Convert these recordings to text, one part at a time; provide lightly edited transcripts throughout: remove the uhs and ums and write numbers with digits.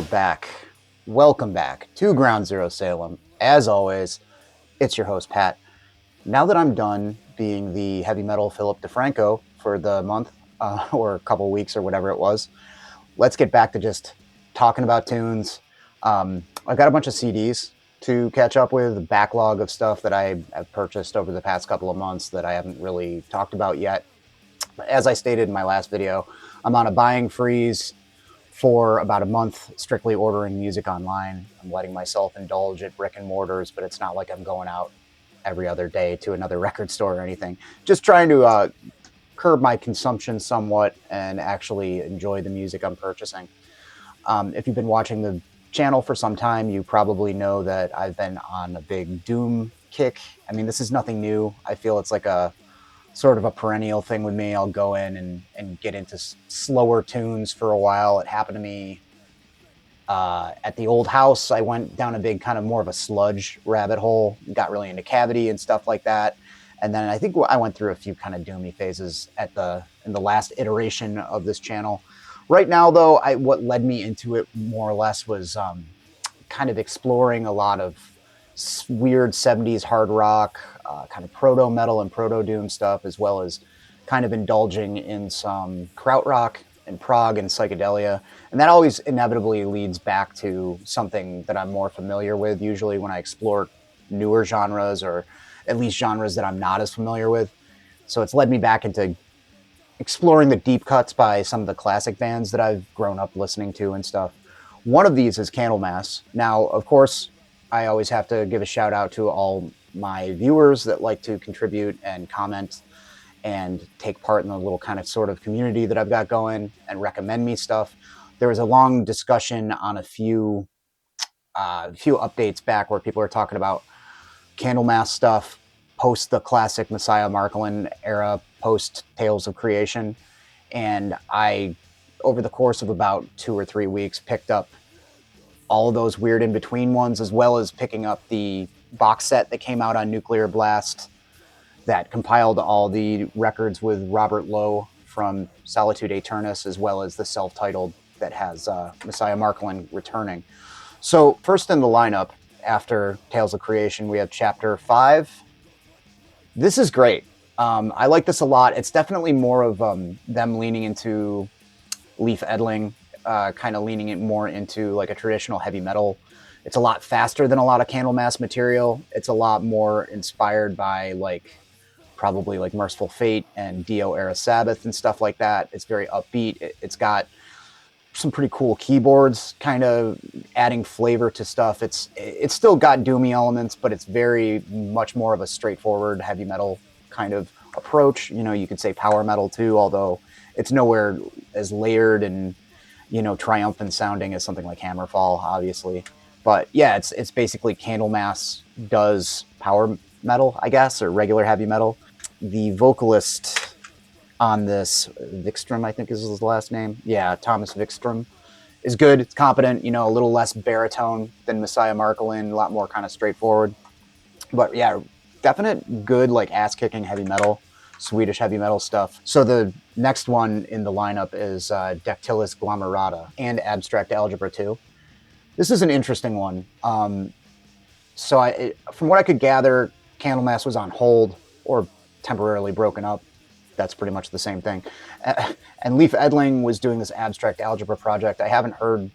Back. Welcome back to Ground Zero Salem. As always, it's your host, Pat. Now that I'm done being the heavy metal Philip DeFranco for the month, or a couple weeks or whatever it was, let's get back to just talking about tunes. I've got a bunch of CDs to catch up with, a backlog of stuff that I have purchased over the past couple of months that I haven't really talked about yet. As I stated in my last video, I'm on a buying freeze for about a month, strictly ordering music online. I'm letting myself indulge at brick and mortars, but it's not like I'm going out every other day to another record store or anything. Just trying to curb my consumption somewhat and actually enjoy the music I'm purchasing. If you've been watching the channel for some time, you probably know that I've been on a big Doom kick. I mean, this is nothing new. I feel it's like a sort of a perennial thing with me. I'll go in and get into slower tunes for a while. It happened to me at the old house. I went down a big kind of more of a sludge rabbit hole, got really into Cavity and stuff like that. And then I think I went through a few kind of doomy phases in the last iteration of this channel. Right now, though, what led me into it more or less was kind of exploring a lot of weird 70s hard rock, kind of proto-metal and proto-doom stuff, as well as kind of indulging in some krautrock and prog and psychedelia. And that always inevitably leads back to something that I'm more familiar with, usually when I explore newer genres, or at least genres that I'm not as familiar with. So it's led me back into exploring the deep cuts by some of the classic bands that I've grown up listening to and stuff. One of these is Candlemass. Now, of course, I always have to give a shout out to all my viewers that like to contribute and comment and take part in the little kind of sort of community that I've got going and recommend me stuff. There was a long discussion on a few updates back where people are talking about Candlemass stuff post the classic Messiah Marcolin era, post Tales of Creation. And I, over the course of about 2 or 3 weeks, picked up all of those weird in-between ones, as well as picking up the box set that came out on Nuclear Blast that compiled all the records with Robert Lowe from Solitude Aeternus, as well as the self-titled that has Messiah Marcolin returning. So first in the lineup, after Tales of Creation, we have Chapter 5. This is great. I like this a lot. It's definitely more of them leaning into Leif Edling, kind of leaning it more into like a traditional heavy metal. It's a lot faster than a lot of Candlemass material. It's a lot more inspired by probably like Merciful Fate and Dio era Sabbath and stuff like that. It's very upbeat. It's got some pretty cool keyboards, kind of adding flavor to stuff. It's still got doomy elements, but it's very much more of a straightforward heavy metal kind of approach. You know, you could say power metal too, although it's nowhere as layered and, you know, triumphant sounding as something like Hammerfall, obviously. But yeah, it's basically Candlemass does power metal, I guess, or regular heavy metal. The vocalist on this, Wikström, I think is his last name. Yeah, Thomas Wikström, is good. It's competent, you know, a little less baritone than Messiah Marcolin, a lot more kind of straightforward. But yeah, definite good, like ass-kicking heavy metal, Swedish heavy metal stuff. So the next one in the lineup is Dactylis Glomerata and Abstract Algebra 2. This is an interesting one. So from what I could gather, Candlemass was on hold or temporarily broken up. That's pretty much the same thing. And Leif Edling was doing this abstract algebra project. I haven't heard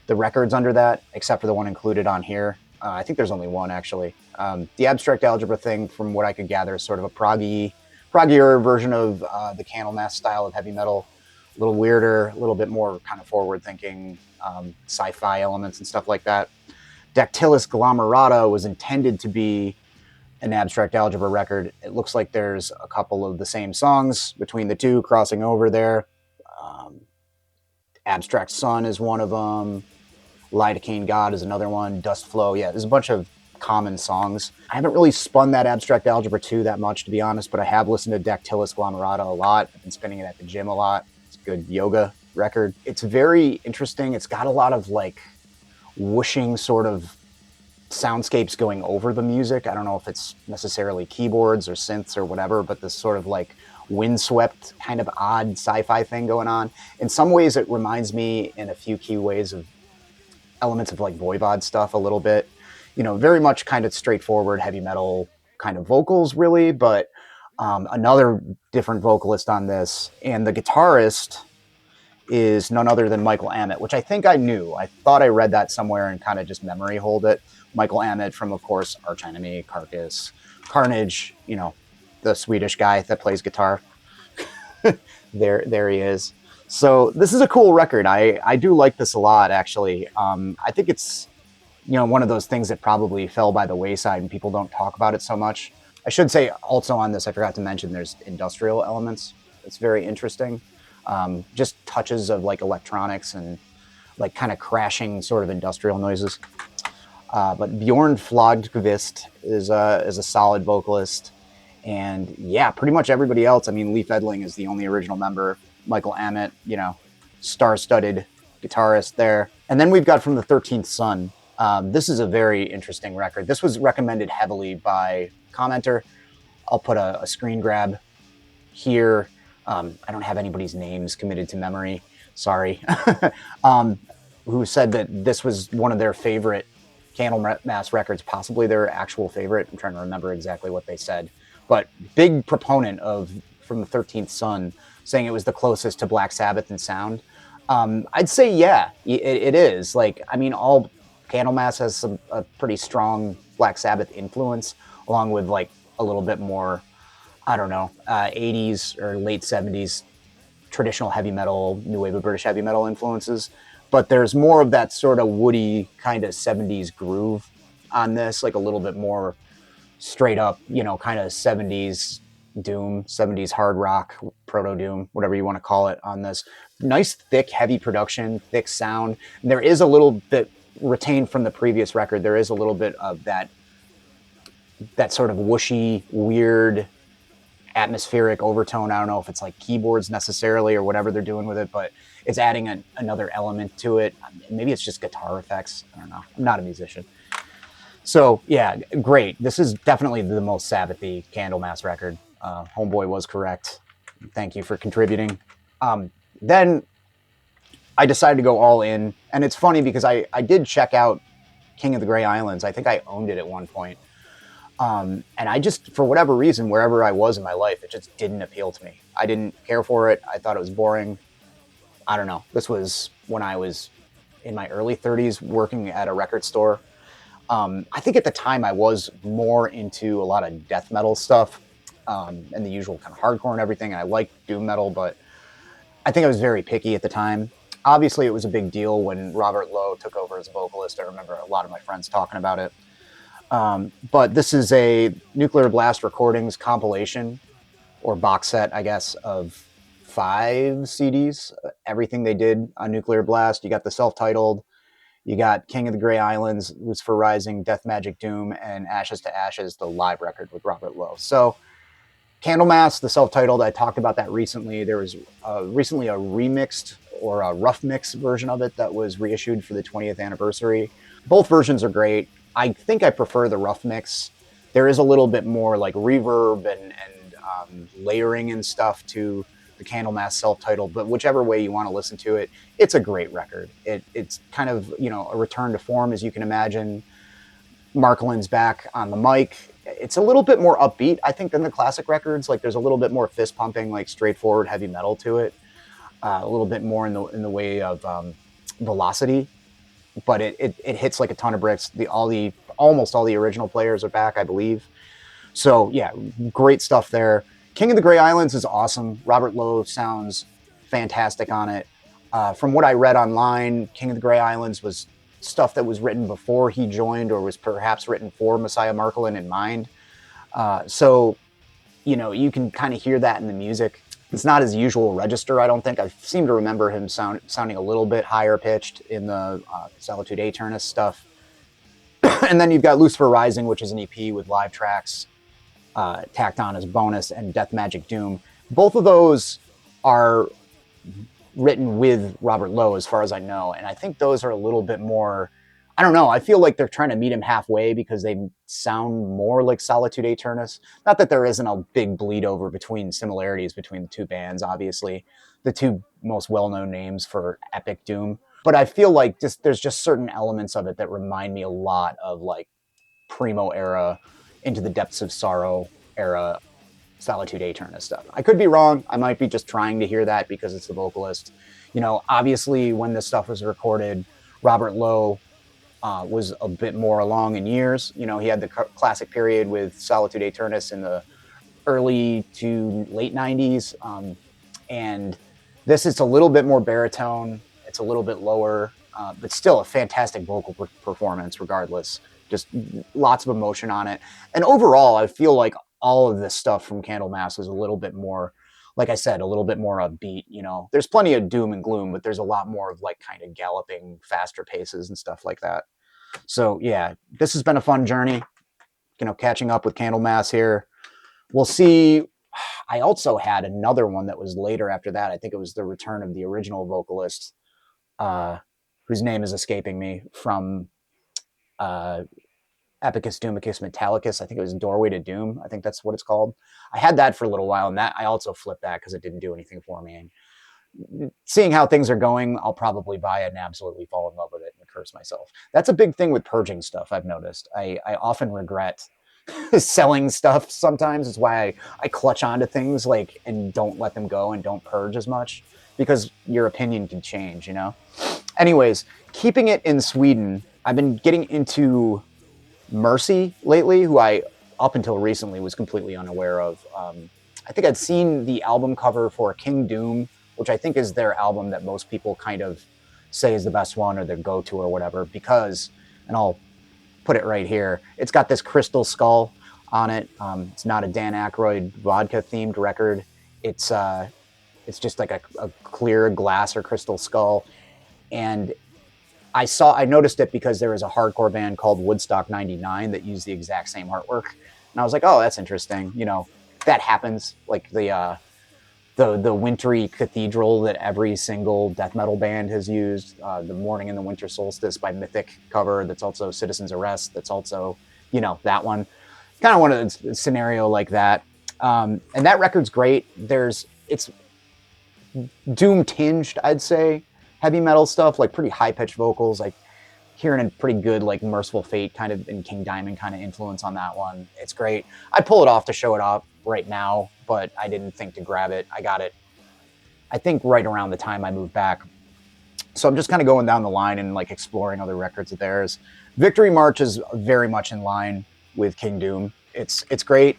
the records under that, except for the one included on here. I think there's only one, actually. The abstract algebra thing, from what I could gather, is sort of a proggier version of the Candlemass style of heavy metal. A little weirder, a little bit more kind of forward-thinking sci-fi elements and stuff like that. Dactylis Glomerata was intended to be an abstract algebra record. It looks like there's a couple of the same songs between the two crossing over there. Abstract Sun is one of them. Lidocaine God is another one. Dust Flow. Yeah, there's a bunch of common songs. I haven't really spun that abstract algebra 2 that much, to be honest, but I have listened to Dactylis Glomerata a lot. I've been spinning it at the gym a lot. It's a good yoga record. It's very interesting. It's got a lot of like whooshing sort of soundscapes going over the music. I don't know if it's necessarily keyboards or synths or whatever, but this sort of like windswept kind of odd sci-fi thing going on. In some ways it reminds me in a few key ways of elements of like Voivod stuff a little bit. You know, very much kind of straightforward heavy metal kind of vocals really, but another different vocalist on this. And the guitarist is none other than Michael Amott, which I think I knew. I thought I read that somewhere and kind of just memory hold it. Michael Amott from, of course, Arch Enemy, Carcass, Carnage, you know, the Swedish guy that plays guitar. There he is. So this is a cool record. I do like this a lot, actually. I think it's, you know, one of those things that probably fell by the wayside and people don't talk about it so much. I should say also on this, I forgot to mention, there's industrial elements. It's very interesting. Just touches of like electronics and like kind of crashing sort of industrial noises. But Bjorn Flodkvist is a solid vocalist. And yeah, pretty much everybody else. I mean, Leif Edling is the only original member. Michael Amott, you know, star-studded guitarist there. And then we've got From the 13th Sun. This is a very interesting record. This was recommended heavily by commenter. I'll put a screen grab here. I don't have anybody's names committed to memory. Sorry. Who said that this was one of their favorite Candlemass records, possibly their actual favorite. I'm trying to remember exactly what they said. But big proponent of From the 13th Sun, saying it was the closest to Black Sabbath in sound. I'd say, yeah, it is. Like, I mean, all Candlemass has a pretty strong Black Sabbath influence, along with like a little bit more, I don't know, 80s or late 70s traditional heavy metal, new wave of British heavy metal influences. But there's more of that sort of woody kind of 70s groove on this, like a little bit more straight up, you know, kind of 70s doom, 70s hard rock, proto-doom, whatever you want to call it on this. Nice, thick, heavy production, thick sound. And there is a little bit retained from the previous record. There is a little bit of that sort of whooshy, weird, atmospheric overtone. I don't know if it's like keyboards necessarily or whatever they're doing with it, but it's adding another element to it. Maybe it's just guitar effects. I don't know. I'm not a musician. So yeah, great. This is definitely the most Sabbathy Candlemass record. Homeboy was correct. Thank you for contributing. Then I decided to go all in, and it's funny because I did check out King of the Grey Islands. I think I owned it at one point. And I just, for whatever reason, wherever I was in my life, it just didn't appeal to me. I didn't care for it. I thought it was boring. I don't know. This was when I was in my early 30s working at a record store. I think at the time I was more into a lot of death metal stuff and the usual kind of hardcore and everything. And I liked doom metal, but I think I was very picky at the time. Obviously, it was a big deal when Robert Lowe took over as a vocalist. I remember a lot of my friends talking about it. But this is a Nuclear Blast Recordings compilation or box set, I guess, of 5 CDs. Everything they did on Nuclear Blast. You got the self-titled. You got King of the Grey Islands, Lucifer Rising, Death Magic Doom, and Ashes to Ashes, the live record with Robert Lowe. So Candlemass, the self-titled, I talked about that recently. There was recently a remixed or a rough mix version of it that was reissued for the 20th anniversary. Both versions are great. I think I prefer the rough mix. There is a little bit more like reverb and layering and stuff to the Candlemass self-titled, but whichever way you want to listen to it, it's a great record. It's kind of, you know, a return to form, as you can imagine. Marcolin's back on the mic. It's a little bit more upbeat, I think, than the classic records. Like there's a little bit more fist pumping, like straightforward heavy metal to it. A little bit more in the way of velocity, but it hits like a ton of bricks. Almost all the original players are back, I believe. So yeah, great stuff there. King of the Grey Islands is awesome. Robert Lowe sounds fantastic on it. From what I read online, King of the Grey Islands was stuff that was written before he joined, or was perhaps written for Messiah Marcolin in mind. So, you can kind of hear that in the music. It's not his usual register, I don't think. I seem to remember him sounding a little bit higher pitched in the Solitude Aeternus stuff. And then you've got Lucifer Rising, which is an EP with live tracks tacked on as bonus, and Death Magic Doom. Both of those are written with Robert Lowe, as far as I know. And I think those are a little bit more, I don't know, I feel like they're trying to meet him halfway because they sound more like Solitude Aeternus. Not that there isn't a big bleed over between similarities between the two bands, obviously. The two most well-known names for epic doom. But I feel like there's just certain elements of it that remind me a lot of like Primo era, Into the Depths of Sorrow era Solitude Aeternus stuff. I could be wrong. I might be just trying to hear that because it's the vocalist. Obviously when this stuff was recorded, Robert Lowe was a bit more along in years. He had the classic period with Solitude Aeternus in the early to late 90s. And this is a little bit more baritone. It's a little bit lower, but still a fantastic vocal performance regardless. Just lots of emotion on it. And overall, I feel like all of this stuff from Candlemass is a little bit more, like I said, a little bit more upbeat. There's plenty of doom and gloom, but there's a lot more of like kind of galloping faster paces and stuff like that. So yeah, this has been a fun journey, catching up with Candlemass here. We'll see. I also had another one that was later after that. I think it was the return of the original vocalist, whose name is escaping me, from Epicus Doomicus Metallicus. I think it was Doorway to Doom. I think that's what it's called. I had that for a little while, and that I also flipped that because it didn't do anything for me. And seeing how things are going, I'll probably buy it and absolutely fall in love with it and curse myself. That's a big thing with purging stuff, I've noticed. I often regret selling stuff sometimes. It's why I clutch onto things and don't let them go and don't purge as much, because your opinion can change, Anyways, keeping it in Sweden, I've been getting into Mercy lately, who I, up until recently, was completely unaware of. I think I'd seen the album cover for King Doom, which I think is their album that most people kind of say is the best one or their go-to or whatever, because, and I'll put it right here, it's got this crystal skull on it. It's not a Dan Aykroyd vodka-themed record. It's just like a clear glass or crystal skull. And I noticed it because there was a hardcore band called Woodstock 99 that used the exact same artwork. And I was like, oh, that's interesting. That happens. Like the wintry cathedral that every single death metal band has used, the Mourning in the Winter Solstice by Mythic cover, that's also Citizen's Arrest, that's also, that one. Kind of one of the scenario like that. And that record's great. It's doom tinged, I'd say. Heavy metal stuff, like pretty high-pitched vocals, like hearing a pretty good, like Merciful Fate kind of, and King Diamond kind of influence on that one. It's great. I'd pull it off to show it off right now, but I didn't think to grab it. I got it, I think, right around the time I moved back. So I'm just kind of going down the line and like exploring other records of theirs. Victory March is very much in line with King Doom. It's great.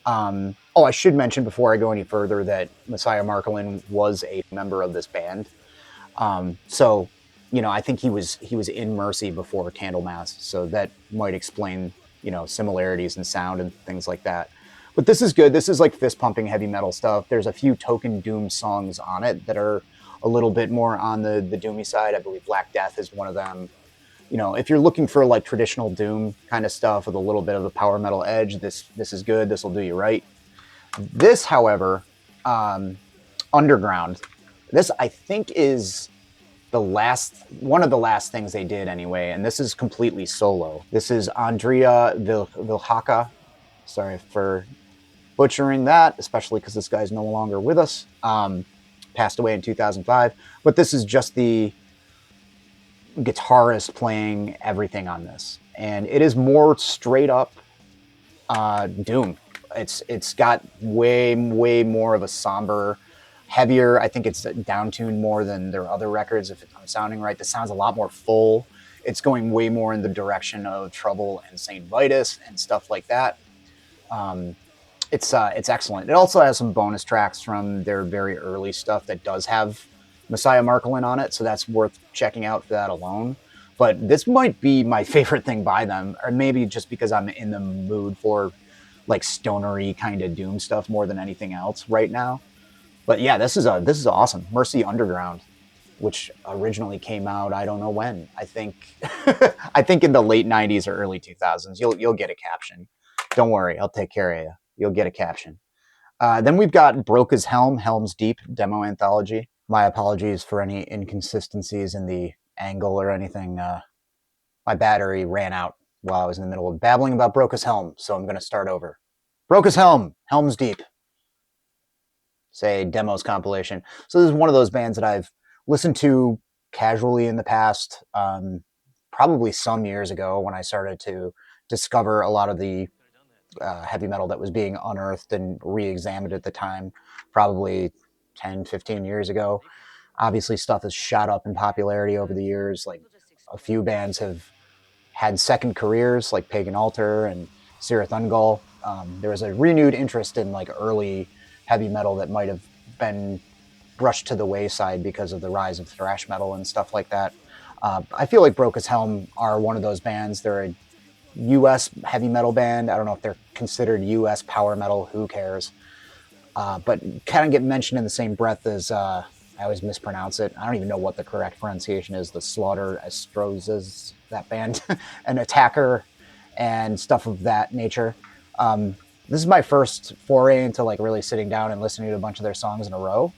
I should mention before I go any further that Messiah Marcolin was a member of this band. So, I think he was in Mercy before Candlemass, so that might explain, similarities in sound and things like that. But this is good. This is like fist pumping heavy metal stuff. There's a few token doom songs on it that are a little bit more on the doomy side. I believe Black Death is one of them. If you're looking for like traditional doom kind of stuff with a little bit of the power metal edge, this is good. This will do you right. This, however, Underground, this I think is one of the last things they did anyway, and this is completely solo. This is Andrea Vilhaka. Sorry for butchering that, especially because this guy's no longer with us. Passed away in 2005. But this is just the guitarist playing everything on this. and it is more straight up doom. It's got way more of a somber, heavier. I think it's down-tuned more than their other records. If I'm sounding right, the sound's a lot more full. It's going way more in the direction of Trouble and Saint Vitus and stuff like that. It's excellent. It also has some bonus tracks from their very early stuff that does have Messiah Marcolin on it, so that's worth checking out for that alone. But this might be my favorite thing by them, or maybe just because I'm in the mood for like stonery kind of doom stuff more than anything else right now. But yeah, this is awesome. Mercy Underground, which originally came out, I don't know when. I think I think in the late 90s or early 2000s. You'll get a caption. Don't worry, I'll take care of you. You'll get a caption. Then we've got Brocas Helm, Helm's Deep demo anthology. My apologies for any inconsistencies in the angle or anything. My battery ran out while I was in the middle of babbling about Brocas Helm, so I'm going to start over. Brocas Helm, Helm's Deep. Say demos compilation. So this is one of those bands that I've listened to casually in the past, probably some years ago when I started to discover a lot of the heavy metal that was being unearthed and re-examined at the time, probably 10, 15 years ago. Obviously, stuff has shot up in popularity over the years. Like a few bands have had second careers, like Pagan Altar and Cirith Ungol. There was a renewed interest in like early heavy metal that might have been brushed to the wayside because of the rise of thrash metal and stuff like that. I feel like Brocas Helm are one of those bands. They're a U.S. heavy metal band. I don't know if they're considered U.S. power metal. Who cares? But kind of get mentioned in the same breath as, I always mispronounce it. I don't even know what the correct pronunciation is. The Slaughter Estrozas, that band, an Attacker and stuff of that nature. This is my first foray into like really sitting down and listening to a bunch of their songs in a row.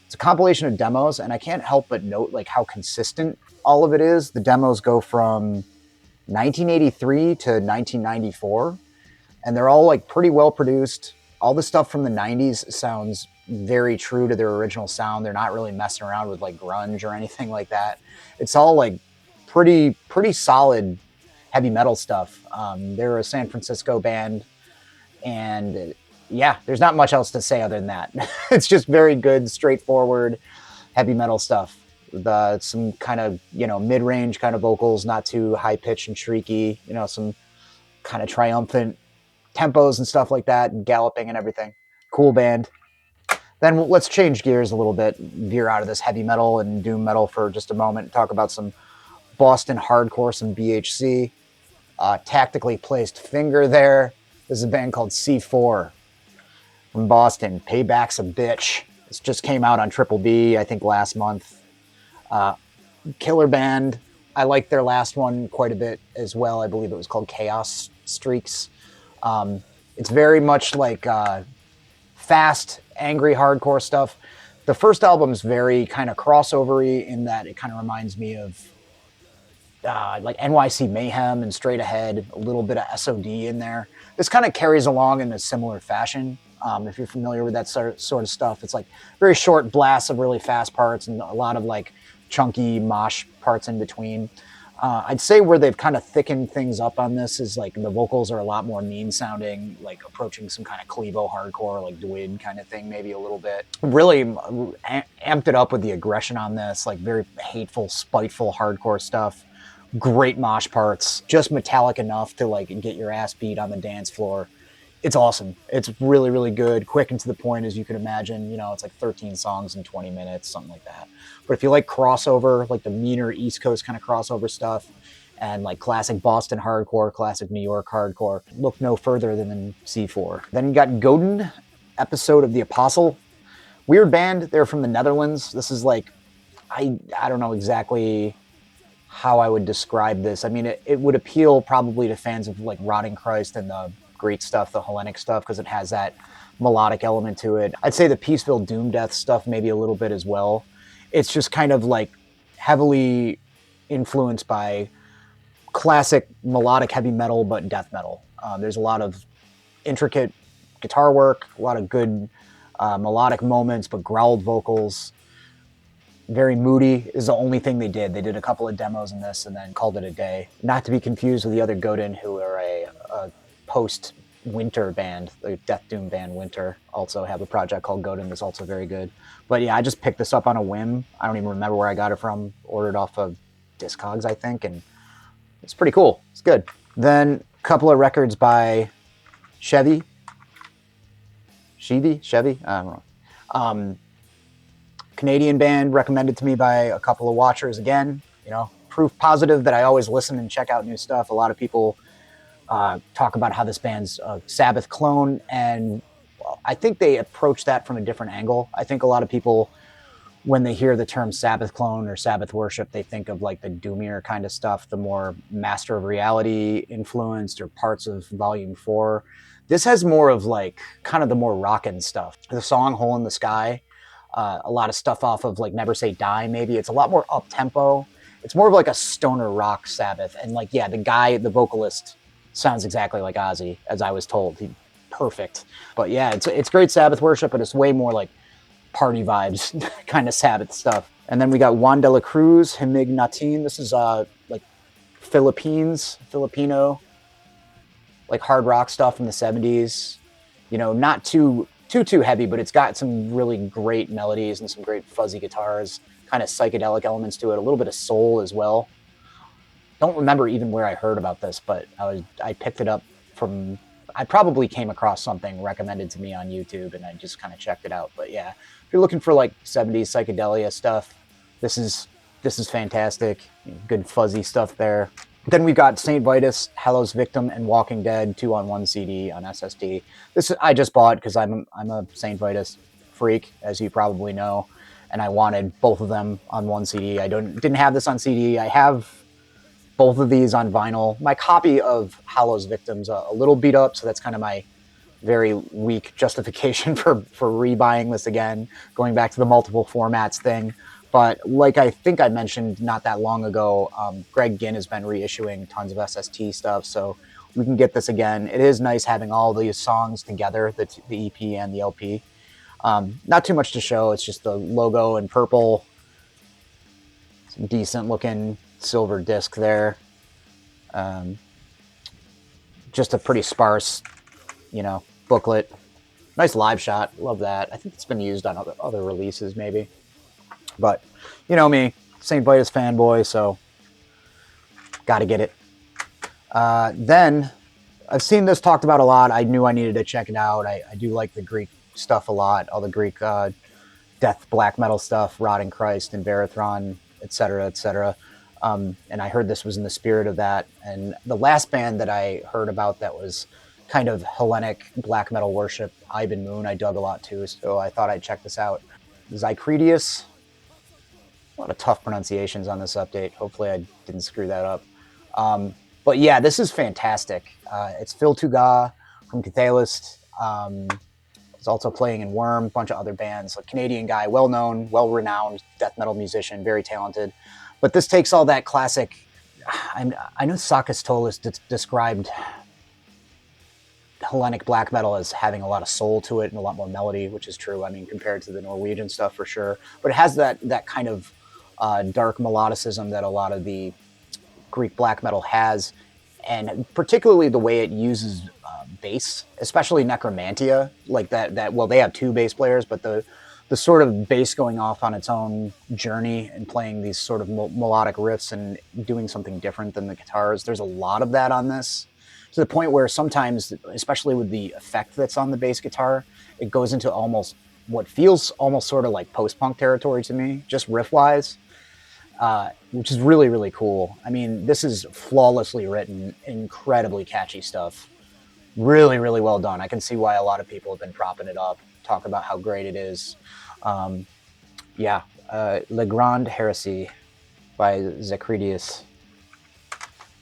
It's a compilation of demos, and I can't help but note like how consistent all of it is. The demos go from 1983 to 1994, and they're all like pretty well produced. All the stuff from the 90s sounds very true to their original sound. They're not really messing around with like grunge or anything like that. It's all like pretty solid heavy metal stuff. They're a San Francisco band, and yeah, there's not much else to say other than that. It's just very good, straightforward heavy metal stuff. Some kind of, mid-range kind of vocals, not too high-pitched and shrieky, some kind of triumphant tempos and stuff like that, and galloping and everything. Cool band. Then let's change gears a little bit, veer out of this heavy metal and doom metal for just a moment, and talk about some Boston hardcore, some BHC. Tactically placed finger there. This is a band called C4 from Boston. Payback's a Bitch. This just came out on Triple B, I think last month. Killer band. I liked their last one quite a bit as well. I believe it was called Chaos Streaks. It's very much like fast, angry, hardcore stuff. The first album's very kind of crossover-y in that it kind of reminds me of like NYC Mayhem and Straight Ahead, a little bit of SOD in there. This kind of carries along in a similar fashion. If you're familiar with that sort of stuff, it's like very short blasts of really fast parts and a lot of like chunky mosh parts in between. I'd say where they've kind of thickened things up on this is like the vocals are a lot more mean sounding, like approaching some kind of Clevo hardcore, like Dwid kind of thing, maybe a little bit. Really amped it up with the aggression on this, like very hateful, spiteful hardcore stuff. Great mosh parts, just metallic enough to like get your ass beat on the dance floor. It's awesome. It's really, really good, quick and to the point, as you can imagine. It's like 13 songs in 20 minutes, something like that. But if you like crossover, like the meaner East Coast kind of crossover stuff, and like classic Boston hardcore, classic New York hardcore, look no further than C4. Then you got Goden, Episode of the Apostle. Weird band. They're from the Netherlands. This is like, I don't know exactly how I would describe this. I mean, it would appeal probably to fans of like Rotting Christ and the great stuff, the Hellenic stuff, because it has that melodic element to it. I'd say the Peaceville Doom Death stuff maybe a little bit as well. It's just kind of like heavily influenced by classic melodic heavy metal, but death metal. There's a lot of intricate guitar work, a lot of good melodic moments, but growled vocals. Very moody is the only thing they did. They did a couple of demos in this and then called it a day. Not to be confused with the other Goden, who are a post-Winter band, the Death Doom band Winter. Also have a project called Goden that's also very good. But yeah, I just picked this up on a whim. I don't even remember where I got it from. Ordered off of Discogs, I think, and it's pretty cool. It's good. Then a couple of records by Sheavy. Sheavy? I don't know. Canadian band recommended to me by a couple of watchers. Again, you know, proof positive that I always listen and check out new stuff. A lot of people talk about how this band's a Sabbath clone, and I think they approach that from a different angle. I think a lot of people, when they hear the term Sabbath clone or Sabbath worship, they think of like the doomier kind of stuff, the more Master of Reality influenced or parts of Volume 4. This has more of like kind of the more rockin' stuff. The song Hole in the Sky, a lot of stuff off of like Never Say Die, maybe. It's a lot more up-tempo. It's more of like a stoner rock Sabbath. And like, yeah, the vocalist sounds exactly like Ozzy, as I was told. Perfect. But yeah, it's great Sabbath worship, but it's way more like party vibes kind of Sabbath stuff. And then we got Juan de la Cruz, Himig Natin. This is like Filipino, like hard rock stuff from the 70s. You know, not too heavy, but it's got some really great melodies and some great fuzzy guitars, kind of psychedelic elements to it, a little bit of soul as well. Don't remember even where I heard about this, but I picked it up from, I probably came across something recommended to me on YouTube and I just kind of checked it out. But yeah, if you're looking for like 70s psychedelia stuff, this is fantastic. Good fuzzy stuff there. Then we've got St. Vitus, Hallows Victim, and Walking Dead 2-on-1 CD on SSD. This I just bought because I'm a St. Vitus freak, as you probably know, and I wanted both of them on one CD. I didn't have this on CD. I have both of these on vinyl. My copy of Hallows Victim's a little beat up, so that's kind of my very weak justification for rebuying this again, going back to the multiple formats thing. But like I think I mentioned not that long ago, Greg Ginn has been reissuing tons of SST stuff, so we can get this again. It is nice having all these songs together, the EP and the LP. Not too much to show. It's just the logo in purple. Some decent looking silver disc there. Just a pretty sparse, booklet. Nice live shot. Love that. I think it's been used on other releases maybe. But, you know me, St. Vitus fanboy, so gotta get it. Then, I've seen this talked about a lot. I knew I needed to check it out. I do like the Greek stuff a lot, all the Greek death black metal stuff, Rotting Christ and Verathron, etc., etc. And I heard this was in the spirit of that. And the last band that I heard about that was kind of Hellenic black metal worship, Ivan Moon, I dug a lot too, so I thought I'd check this out. Zeicrydeus. A lot of tough pronunciations on this update. Hopefully I didn't screw that up. But yeah, this is fantastic. It's Phil Tuga from Dactylis. He's also playing in Worm, a bunch of other bands. A Canadian guy, well-known, well-renowned death metal musician, very talented. But this takes all that classic... I know Sakis Tolis described Hellenic black metal as having a lot of soul to it and a lot more melody, which is true, I mean, compared to the Norwegian stuff for sure. But it has that kind of dark melodicism that a lot of the Greek black metal has, and particularly the way it uses bass, especially Necromantia, like that. Well, they have two bass players, but the sort of bass going off on its own journey and playing these sort of melodic riffs and doing something different than the guitars. There's a lot of that on this, to the point where sometimes, especially with the effect that's on the bass guitar, it goes into almost what feels almost sort of like post-punk territory to me, just riff-wise, which is really, really cool. I mean, this is flawlessly written, incredibly catchy stuff. Really, really well done. I can see why a lot of people have been propping it up, talk about how great it is. Le Grand Heresy by Zeicrydeus.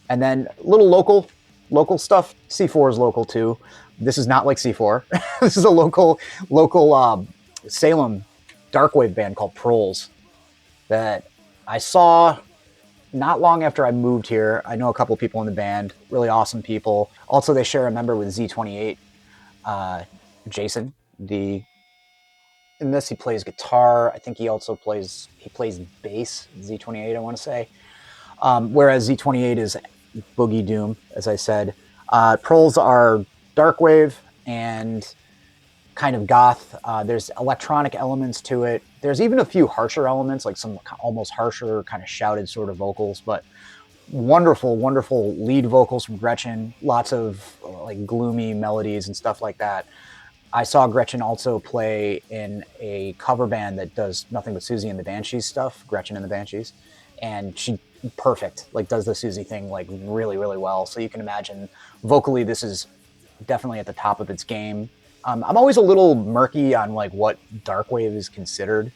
And then a little local stuff. C4 is local too. This is not like C4. This is a local Salem darkwave band called Proles that I saw not long after I moved here. I know a couple people in the band, really awesome people. Also, they share a member with Z28, Jason, the in this. He plays guitar. I think he plays bass, Z28, I want to say. Whereas Z28 is Boogie Doom, as I said. Proles are Darkwave and kind of goth. There's electronic elements to it. There's even a few harsher elements, like some almost harsher, kind of shouted sort of vocals, but wonderful, wonderful lead vocals from Gretchen. Lots of like gloomy melodies and stuff like that. I saw Gretchen also play in a cover band that does nothing but Susie and the Banshees stuff, Gretchen and the Banshees. And she perfect, like does the Susie thing like really, really well. So you can imagine vocally, this is definitely at the top of its game. I'm always a little murky on like what darkwave is considered.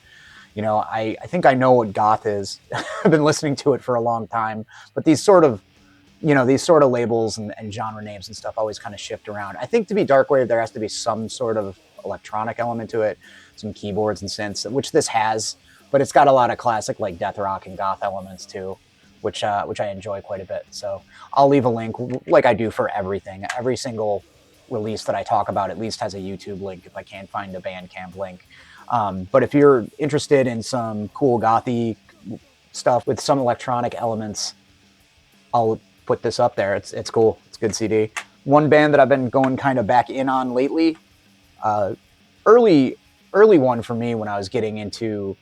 You know, I think I know what goth is. I've been listening to it for a long time, but these sort of labels and genre names and stuff always kind of shift around. I think to be darkwave, there has to be some sort of electronic element to it, some keyboards and synths, which this has, but it's got a lot of classic like death rock and goth elements too, which I enjoy quite a bit. So I'll leave a link, like I do for everything. Every single release that I talk about at least has a YouTube link if I can't find a Bandcamp link. But if you're interested in some cool gothy stuff with some electronic elements, I'll put this up there. It's cool. It's a good CD. One band that I've been going kind of back in on lately, early one for me when I was getting into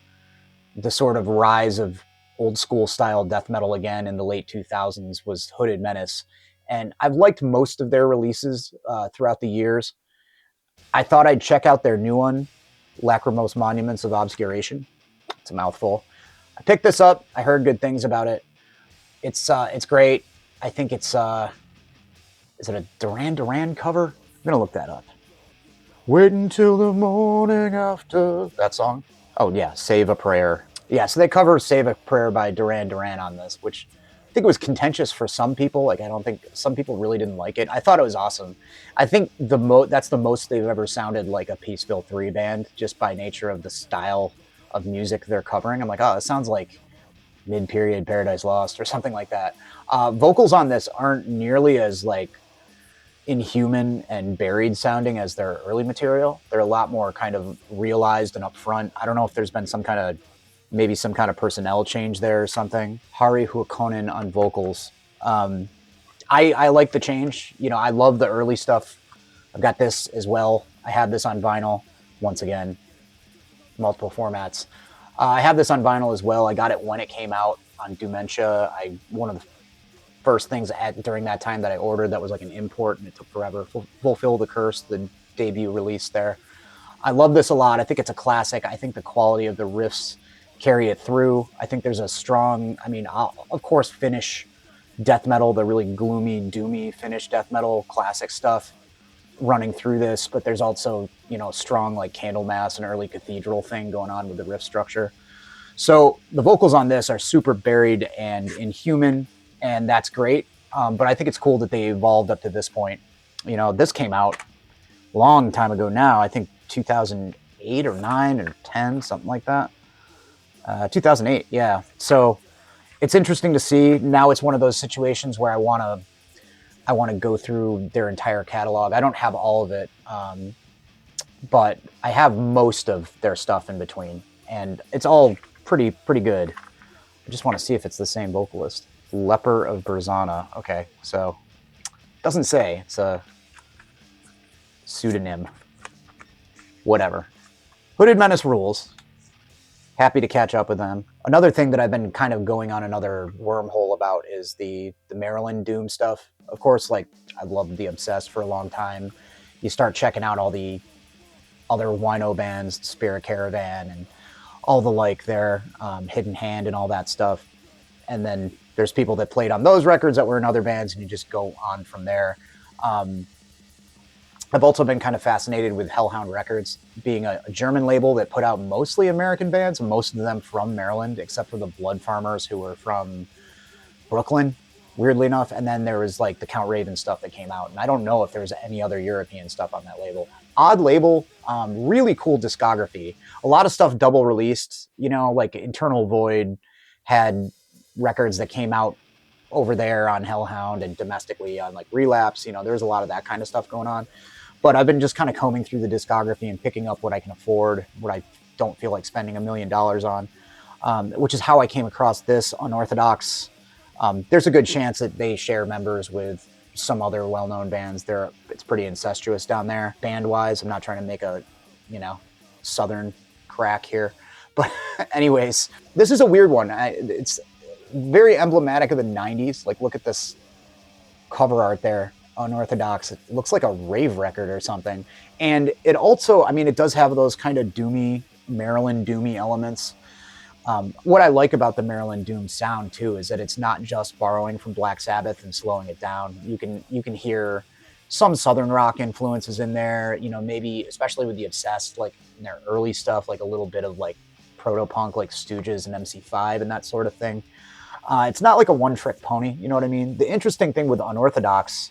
the sort of rise of old school style death metal again in the late 2000s, was Hooded Menace. And I've liked most of their releases throughout the years. I thought I'd check out their new one, Lachrymose Monuments of Obscuration. It's a mouthful. I picked this up. I heard good things about it. It's great. I think it's, is it a Duran Duran cover? I'm going to look that up. Wait until the morning after. That song? Oh, yeah, Save a Prayer. Yeah, so they cover Save a Prayer by Duran Duran on this, which I think it was contentious for some people. Like, I don't think some people really didn't like it. I thought it was awesome. I think that's the most they've ever sounded like a Peaceville 3 band, just by nature of the style of music they're covering. I'm like, oh, it sounds like mid-period Paradise Lost or something like that. Vocals on this aren't nearly as like inhuman and buried sounding as their early material. They're a lot more kind of realized and upfront. I don't know if there's been some kind of personnel change there or something. Hari Huakonen on vocals. I like the change. You know, I love the early stuff. I've got this as well. I have this on vinyl. Once again, multiple formats. I have this on vinyl as well. I got it when it came out on Dementia. One of the first things during that time that I ordered that was like an import, and it took forever. Fulfill the Curse, the debut release there. I love this a lot. I think it's a classic. I think the quality of the riffs carry it through. I think there's a strong, of course, Finnish death metal, the really gloomy, doomy Finnish death metal classic stuff running through this, but there's also, strong like Candlemass and early Cathedral thing going on with the riff structure. So the vocals on this are super buried and inhuman, and that's great. But I think it's cool that they evolved up to this point. This came out a long time ago now. I think 2008 or 9 or 10, something like that. 2008, yeah. So it's interesting to see. Now it's one of those situations where I want to go through their entire catalog. I don't have all of it, but I have most of their stuff in between, and it's all pretty good. I just want to see if it's the same vocalist. Leper of Berzana. Okay, so doesn't say. It's a pseudonym. Whatever. Hooded Menace rules. Happy to catch up with them. Another thing that I've been kind of going on another wormhole about is the Maryland Doom stuff. Of course, like, I loved The Obsessed for a long time. You start checking out all the other wino bands, Spirit Caravan, and all the like their Hidden Hand and all that stuff. And then there's people that played on those records that were in other bands, and you just go on from there. I've also been kind of fascinated with Hellhound Records, being a German label that put out mostly American bands, most of them from Maryland, except for the Blood Farmers, who were from Brooklyn, weirdly enough. And then there was like the Count Raven stuff that came out. And I don't know if there's any other European stuff on that label. Odd label, really cool discography. A lot of stuff double released, like Internal Void had records that came out over there on Hellhound and domestically on like Relapse. There's a lot of that kind of stuff going on. But I've been just kind of combing through the discography and picking up what I can afford, what I don't feel like spending $1 million on, which is how I came across this Unorthodox. There's a good chance that they share members with some other well-known bands. It's pretty incestuous down there, band-wise. I'm not trying to make a, Southern crack here. But anyways, this is a weird one. It's very emblematic of the 90s. Like, look at this cover art there, Unorthodox. It looks like a rave record or something. And it also, it does have those kind of doomy, Maryland doomy elements. What I like about the Maryland Doom sound too is that it's not just borrowing from Black Sabbath and slowing it down. You can hear some Southern rock influences in there, maybe especially with the Obsessed, like in their early stuff, like a little bit of like proto-punk, like Stooges and MC5 and that sort of thing. It's not like a one-trick pony, you know what I mean? The interesting thing with Unorthodox,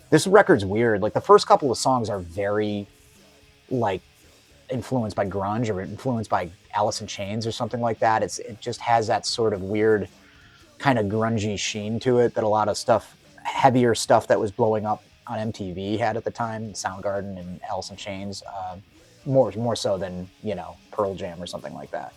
this record's weird. Like the first couple of songs are very like influenced by grunge or influenced by Alice in Chains or something like that. It just has that sort of weird kind of grungy sheen to it that a lot of stuff, heavier stuff that was blowing up on MTV had at the time, Soundgarden and Alice in Chains, more so than, Pearl Jam or something like that,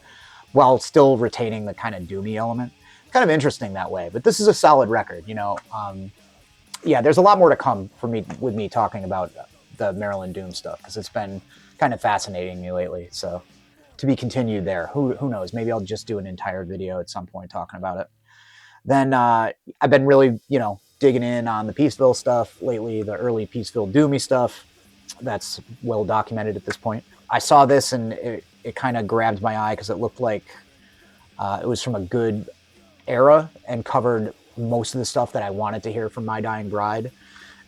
while still retaining the kind of doomy element. Kind of interesting that way, but this is a solid record, yeah, there's a lot more to come with me talking about the Maryland Doom stuff, because it's been kind of fascinating me lately. So to be continued there. Who knows? Maybe I'll just do an entire video at some point talking about it. Then I've been really, digging in on the Peaceville stuff lately, the early Peaceville doomy stuff. That's well documented at this point. I saw this and it kind of grabbed my eye because it looked like it was from a good era and covered most of the stuff that I wanted to hear from My Dying Bride.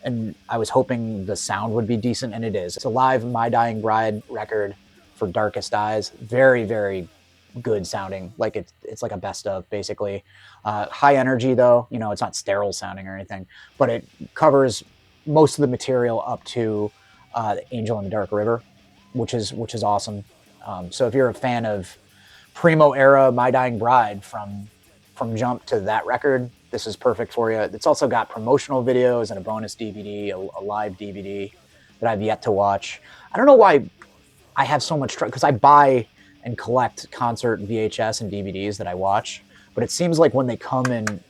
And I was hoping the sound would be decent, and it is. It's a live My Dying Bride record for Darkest Eyes. Very, very good sounding. Like it's like a best of, basically. High energy, though. It's not sterile sounding or anything, but it covers most of the material up to Angel in the Dark River, which is awesome. So if you're a fan of primo era My Dying Bride from jump to that record, this is perfect for you. It's also got promotional videos and a bonus DVD, a live DVD that I've yet to watch. I don't know why I have so much trouble, because I buy and collect concert VHS and DVDs that I watch, but it seems like when they come in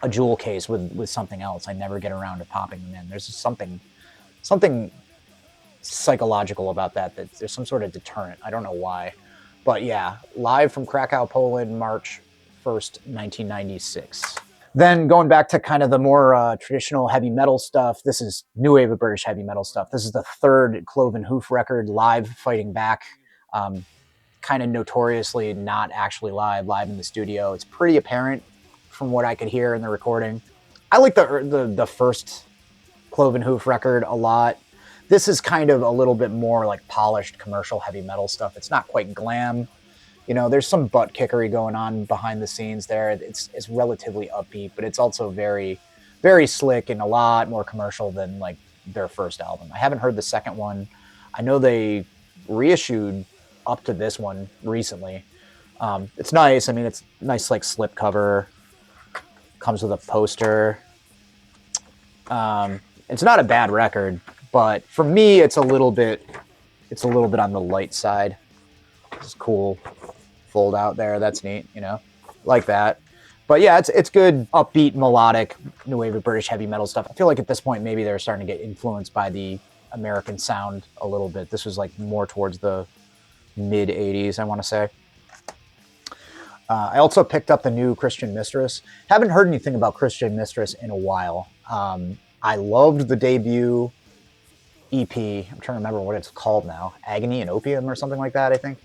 a jewel case with something else, I never get around to popping them in. There's just something psychological about that there's some sort of deterrent. I don't know why. But yeah, live from Krakow, Poland, March 1st, 1996. Then going back to kind of the more traditional heavy metal stuff, this is new wave of British heavy metal stuff. This is the third Cloven Hoof record, live Fighting Back. Kind of notoriously not actually live in the studio. It's pretty apparent from what I could hear in the recording. I like the first Cloven Hoof record a lot. This is kind of a little bit more like polished commercial heavy metal stuff. It's not quite glam. There's some butt kickery going on behind the scenes there. It's relatively upbeat, but it's also very, very slick and a lot more commercial than like their first album. I haven't heard the second one. I know they reissued up to this one recently. It's nice. It's nice, like slip cover. Comes with a poster. It's not a bad record, but for me, it's a little bit on the light side. It's cool. Fold out there. That's neat, like that. But yeah, it's good, upbeat, melodic, new wave of British heavy metal stuff. I feel like at this point, maybe they're starting to get influenced by the American sound a little bit. This was like more towards the mid 80s, I want to say. I also picked up the new Christian Mistress. Haven't heard anything about Christian Mistress in a while. I loved the debut EP. I'm trying to remember what it's called now. Agony and Opium or something like that, I think.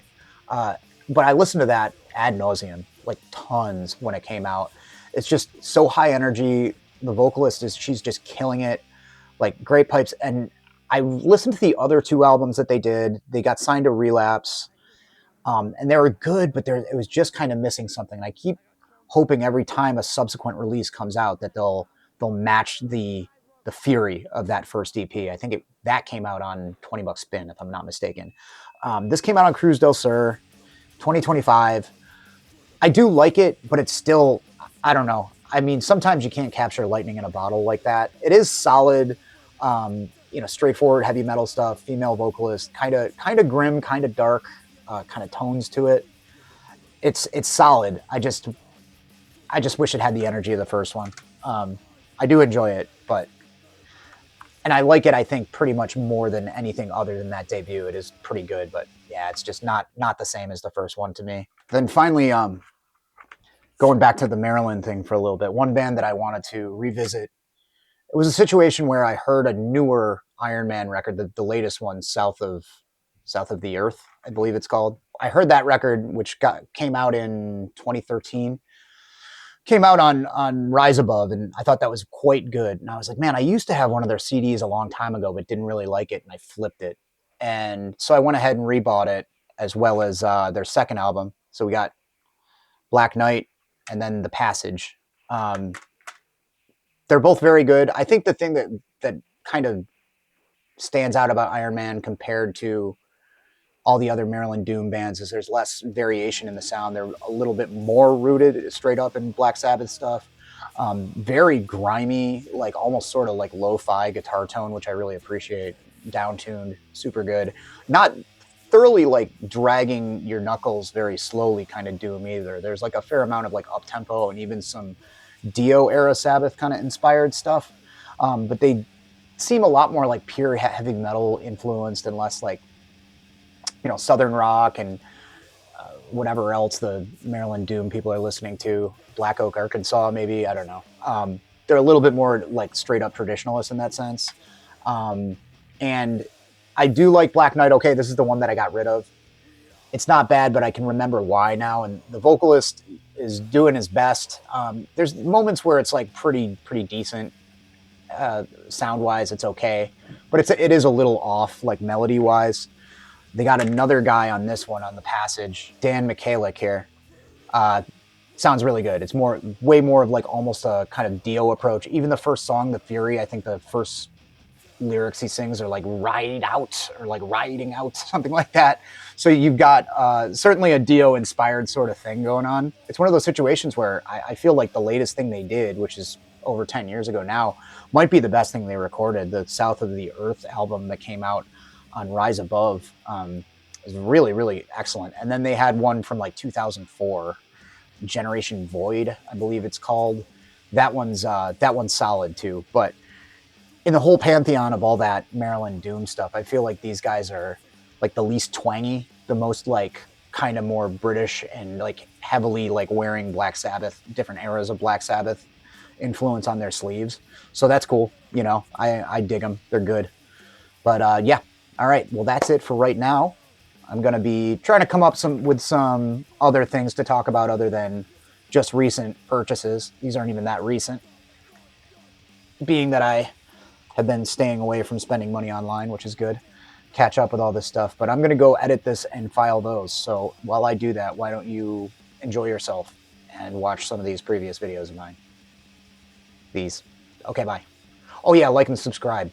But I listened to that ad nauseum, like tons when it came out. It's just so high energy. The vocalist she's just killing it. Like great pipes. And I listened to the other two albums that they did. They got signed to Relapse. And they were good, but it was just kind of missing something. And I keep hoping every time a subsequent release comes out that they'll match the fury of that first EP. I think that came out on 20 Bucks Spin, if I'm not mistaken. This came out on Cruz del Sur, 2025. I do like it, but it's still, I don't know. Sometimes you can't capture lightning in a bottle like that. It is solid. straightforward heavy metal stuff, female vocalist, kind of grim, kind of dark, kind of tones to it. It's solid. I just wish it had the energy of the first one. I do enjoy it, and I like it, I think, pretty much more than anything other than that debut. It is pretty good, but yeah, it's just not the same as the first one to me. Then finally, going back to the Maryland thing for a little bit, one band that I wanted to revisit, it was a situation where I heard a newer Iron Man record, the latest one, South of the Earth, I believe it's called. I heard that record, which came out in 2013. Came out on Rise Above, and I thought that was quite good. And I was like, man, I used to have one of their CDs a long time ago, but didn't really like it, and I flipped it. And so I went ahead and rebought it, as well as their second album. So we got Black Knight and then The Passage. They're both very good. I think the thing that kind of stands out about Iron Man compared to all the other Maryland Doom bands is there's less variation in the sound. They're a little bit more rooted straight up in Black Sabbath stuff. Very grimy, like almost sort of like lo-fi guitar tone, which I really appreciate. Down-tuned, super good. Not thoroughly like dragging your knuckles very slowly kind of Doom either. There's like a fair amount of like up-tempo and even some Dio era Sabbath kind of inspired stuff. But they seem a lot more like pure heavy metal influenced and less like, Southern rock and whatever else the Maryland Doom people are listening to. Black Oak, Arkansas, maybe, I don't know. They're a little bit more like straight up traditionalists in that sense. And I do like Black Knight. Okay, this is the one that I got rid of. It's not bad, but I can remember why now. And the vocalist is doing his best. There's moments where it's like pretty decent. Sound-wise, it's okay. But it is a little off, like melody-wise. They got another guy on this one, on The Passage, Dan Michalik here. Sounds really good. It's way more of like almost a kind of Dio approach. Even the first song, The Fury, I think the first lyrics he sings are like ride out or like riding out, something like that. So you've got certainly a Dio-inspired sort of thing going on. It's one of those situations where I feel like the latest thing they did, which is over 10 years ago now, might be the best thing they recorded. The South of the Earth album that came out on Rise Above is really, really excellent. And then they had one from like 2004, Generation Void, I believe it's called. That one's solid too. But in the whole pantheon of all that Maryland Doom stuff, I feel like these guys are like the least twangy, the most like kind of more British and like heavily like wearing Black Sabbath, different eras of Black Sabbath influence on their sleeves. So that's cool. I dig them. They're good. But yeah. All right, well, that's it for right now. I'm going to be trying to come up with some other things to talk about other than just recent purchases. These aren't even that recent, being that I have been staying away from spending money online, which is good. Catch up with all this stuff. But I'm going to go edit this and file those. So while I do that, why don't you enjoy yourself and watch some of these previous videos of mine? Okay, bye. Oh, yeah, like and subscribe.